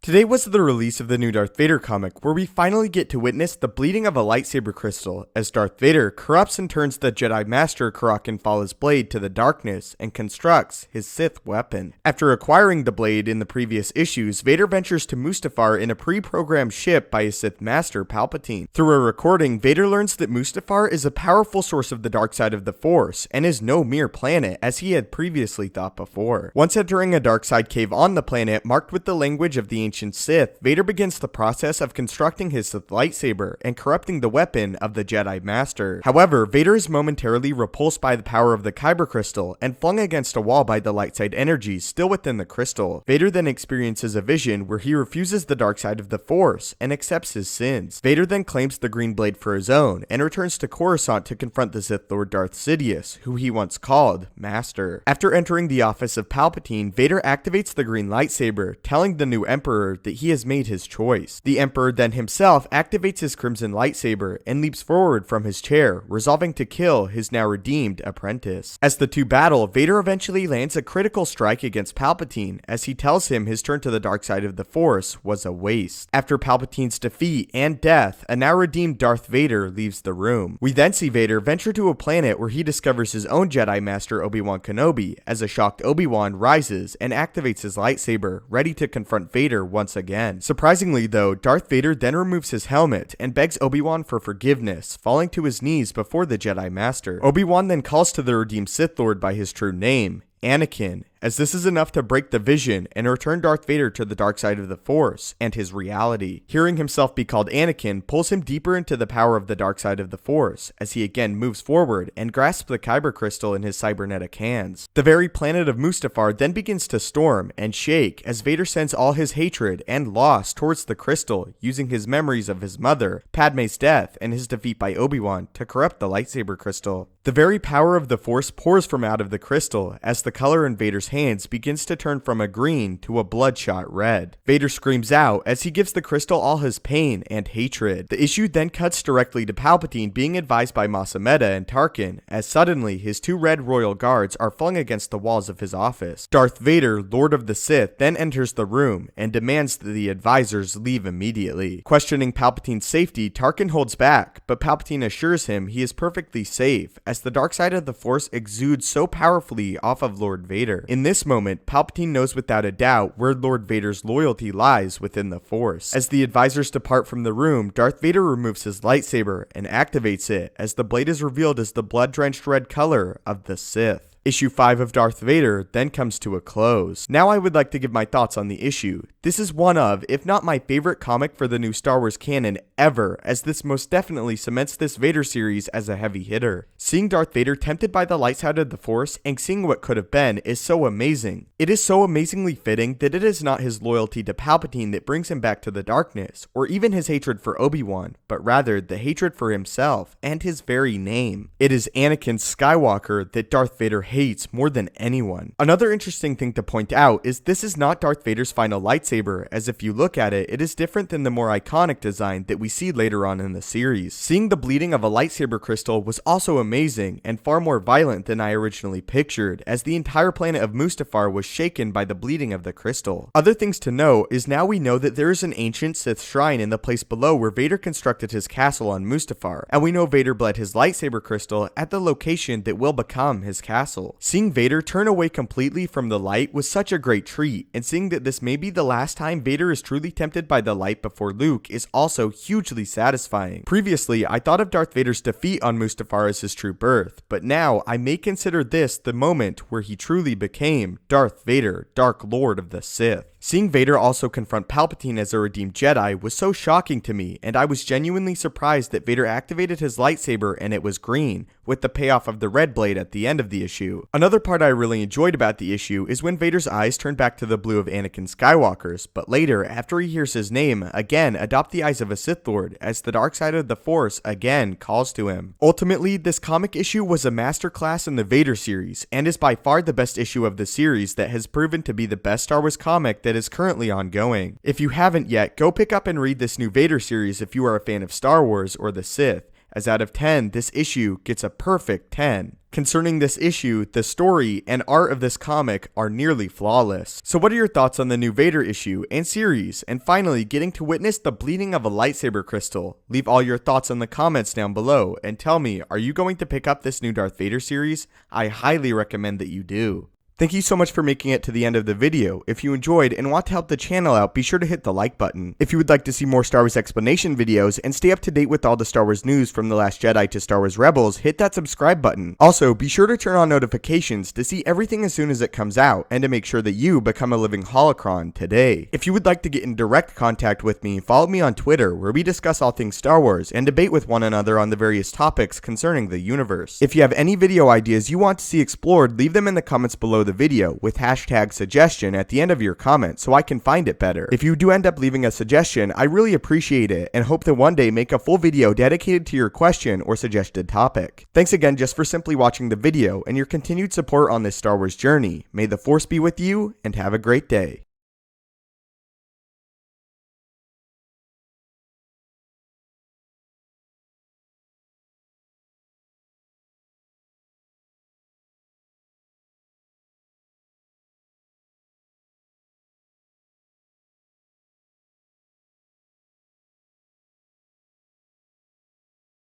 Today was the release of the new Darth Vader comic, where we finally get to witness the bleeding of a lightsaber crystal, as Darth Vader corrupts and turns the Jedi Master Karakin Fala's blade to the darkness and constructs his Sith weapon. After acquiring the blade in the previous issues, Vader ventures to Mustafar in a pre-programmed ship by his Sith Master Palpatine. Through a recording, Vader learns that Mustafar is a powerful source of the dark side of the Force, and is no mere planet, as he had previously thought before. Once entering a dark side cave on the planet, marked with the language of the ancient Sith, Vader begins the process of constructing his Sith lightsaber and corrupting the weapon of the Jedi Master. However, Vader is momentarily repulsed by the power of the Kyber crystal and flung against a wall by the light side energies still within the crystal. Vader then experiences a vision where he refuses the dark side of the Force and accepts his sins. Vader then claims the green blade for his own and returns to Coruscant to confront the Sith Lord Darth Sidious, who he once called Master. After entering the office of Palpatine, Vader activates the green lightsaber, telling the new Emperor that he has made his choice. The Emperor then himself activates his crimson lightsaber and leaps forward from his chair, resolving to kill his now redeemed apprentice. As the two battle, Vader eventually lands a critical strike against Palpatine, as he tells him his turn to the dark side of the Force was a waste. After Palpatine's defeat and death, a now redeemed Darth Vader leaves the room. We then see Vader venture to a planet where he discovers his own Jedi Master Obi-Wan Kenobi, as a shocked Obi-Wan rises and activates his lightsaber, ready to confront Vader once again. Surprisingly though, Darth Vader then removes his helmet and begs Obi-Wan for forgiveness, falling to his knees before the Jedi Master. Obi-Wan then calls to the redeemed Sith Lord by his true name, Anakin, as this is enough to break the vision and return Darth Vader to the dark side of the Force and his reality. Hearing himself be called Anakin pulls him deeper into the power of the dark side of the Force, as he again moves forward and grasps the Kyber crystal in his cybernetic hands. The very planet of Mustafar then begins to storm and shake as Vader sends all his hatred and loss towards the crystal, using his memories of his mother, Padme's death, and his defeat by Obi-Wan to corrupt the lightsaber crystal. The very power of the Force pours from out of the crystal, as the color in Vader's hands begins to turn from a green to a bloodshot red. Vader screams out as he gives the crystal all his pain and hatred. The issue then cuts directly to Palpatine being advised by Mas Amedda and Tarkin, as suddenly his two red royal guards are flung against the walls of his office. Darth Vader, Lord of the Sith, then enters the room and demands that the advisors leave immediately. Questioning Palpatine's safety, Tarkin holds back, but Palpatine assures him he is perfectly safe, as the dark side of the Force exudes so powerfully off of Lord Vader. In this moment, Palpatine knows without a doubt where Lord Vader's loyalty lies within the Force. As the advisors depart from the room, Darth Vader removes his lightsaber and activates it, as the blade is revealed as the blood-drenched red color of the Sith. Issue 5 of Darth Vader then comes to a close. Now I would like to give my thoughts on the issue. This is one of, if not my favorite comic for the new Star Wars canon ever, as this most definitely cements this Vader series as a heavy hitter. Seeing Darth Vader tempted by the light side of the Force and seeing what could have been is so amazing. It is so amazingly fitting that it is not his loyalty to Palpatine that brings him back to the darkness, or even his hatred for Obi-Wan, but rather the hatred for himself and his very name. It is Anakin Skywalker that Darth Vader hates more than anyone. Another interesting thing to point out is this is not Darth Vader's final lightsaber, as if you look at it, it is different than the more iconic design that we see later on in the series. Seeing the bleeding of a lightsaber crystal was also amazing and far more violent than I originally pictured, as the entire planet of Mustafar was shaken by the bleeding of the crystal. Other things to note is now we know that there is an ancient Sith shrine in the place below where Vader constructed his castle on Mustafar, and we know Vader bled his lightsaber crystal at the location that will become his castle. Seeing Vader turn away completely from the light was such a great treat, and seeing that this may be the last time Vader is truly tempted by the light before Luke is also hugely satisfying. Previously, I thought of Darth Vader's defeat on Mustafar as his true birth, but now I may consider this the moment where he truly became Darth Vader, Dark Lord of the Sith. Seeing Vader also confront Palpatine as a redeemed Jedi was so shocking to me, and I was genuinely surprised that Vader activated his lightsaber and it was green, with the payoff of the red blade at the end of the issue. Another part I really enjoyed about the issue is when Vader's eyes turn back to the blue of Anakin Skywalker's, but later, after he hears his name, again adopt the eyes of a Sith Lord, as the dark side of the Force again calls to him. Ultimately, this comic issue was a masterclass in the Vader series, and is by far the best issue of the series that has proven to be the best Star Wars comic that is currently ongoing. If you haven't yet, go pick up and read this new Vader series if you are a fan of Star Wars or the Sith, as out of 10, this issue gets a perfect 10. Concerning this issue, the story and art of this comic are nearly flawless. So what are your thoughts on the new Vader issue and series, and finally getting to witness the bleeding of a lightsaber crystal? Leave all your thoughts in the comments down below and tell me, are you going to pick up this new Darth Vader series? I highly recommend that you do. Thank you so much for making it to the end of the video. If you enjoyed and want to help the channel out, be sure to hit the like button. If you would like to see more Star Wars explanation videos and stay up to date with all the Star Wars news from The Last Jedi to Star Wars Rebels, hit that subscribe button. Also, be sure to turn on notifications to see everything as soon as it comes out and to make sure that you become a living holocron today. If you would like to get in direct contact with me, follow me on Twitter, where we discuss all things Star Wars and debate with one another on the various topics concerning the universe. If you have any video ideas you want to see explored, leave them in the comments below the video with hashtag suggestion at the end of your comment so I can find it better. If you do end up leaving a suggestion, I really appreciate it and hope to one day make a full video dedicated to your question or suggested topic. Thanks again just for simply watching the video and your continued support on this Star Wars journey. May the Force be with you and have a great day.